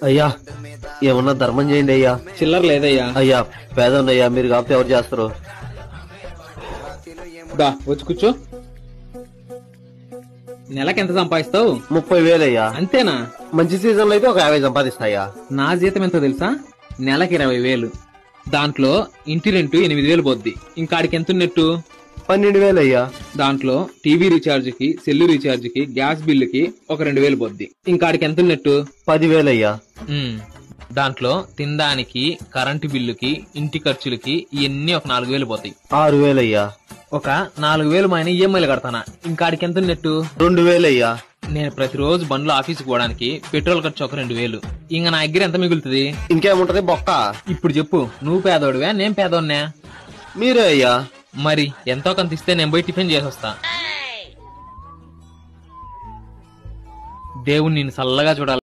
అయ్యా ఏమన్నా ధర్మం చేయండి అయ్యా. చిల్లర లేదయ్యా. అయ్యా పేదన్నయ్యా, మీరు కాకపోతే ఎవరు చేస్తారు? దా వచ్చి కూర్చో. నెలకి ఎంత సంపాదిస్తావు? 30,000 అయ్యా. అంతేనా? మంచి సీజన్ లో అయితే ఒక 50 సంపాదిస్తాయా. నా జీతం ఎంతో తెలుసా? నెలకి 20,000. దాంట్లో ఇంటి రెంట్ 8,000 పోద్ది. ఇంకాడికి ఎంత ఉన్నట్టు? 12,000 అయ్యా. దాంట్లో టీవీ రీఛార్జ్ కి, సెల్లు రీఛార్జ్ కి, గ్యాస్ బిల్లుకి ఒక 2,000 పోద్ది. ఇంకాడికి ఎంత ఉన్నట్టు? 10,000 అయ్యా. దాంట్లో తినడానికి, కరెంటు బిల్లుకి, ఇంటి ఖర్చులకి ఇవన్నీ ఒక 4,000 పోతాయి. 6,000 అయ్యా. ఒక 4,000 మైన ఈఎంఐలు కడతానా. ఇంకాడికి ఎంత ఉన్నట్టు? 2,000 అయ్యా. నేను ప్రతిరోజు బండ్లో ఆఫీస్కి పోవడానికి పెట్రోల్ ఖర్చు ఒక 2,000. ఇంక నా దగ్గర ఎంత మిగులుతుంది? ఇంకేముంటది బొక్క. ఇప్పుడు చెప్పు, నువ్వు పేదోడివా నేను పేదోడినా? మీరే అయ్యా. మరి ఎంతో కొంత ఇస్తే నేను పోయి టిఫిన్ చేసొస్తా. దేవుడు నిన్ను చల్లగా చూడాలి.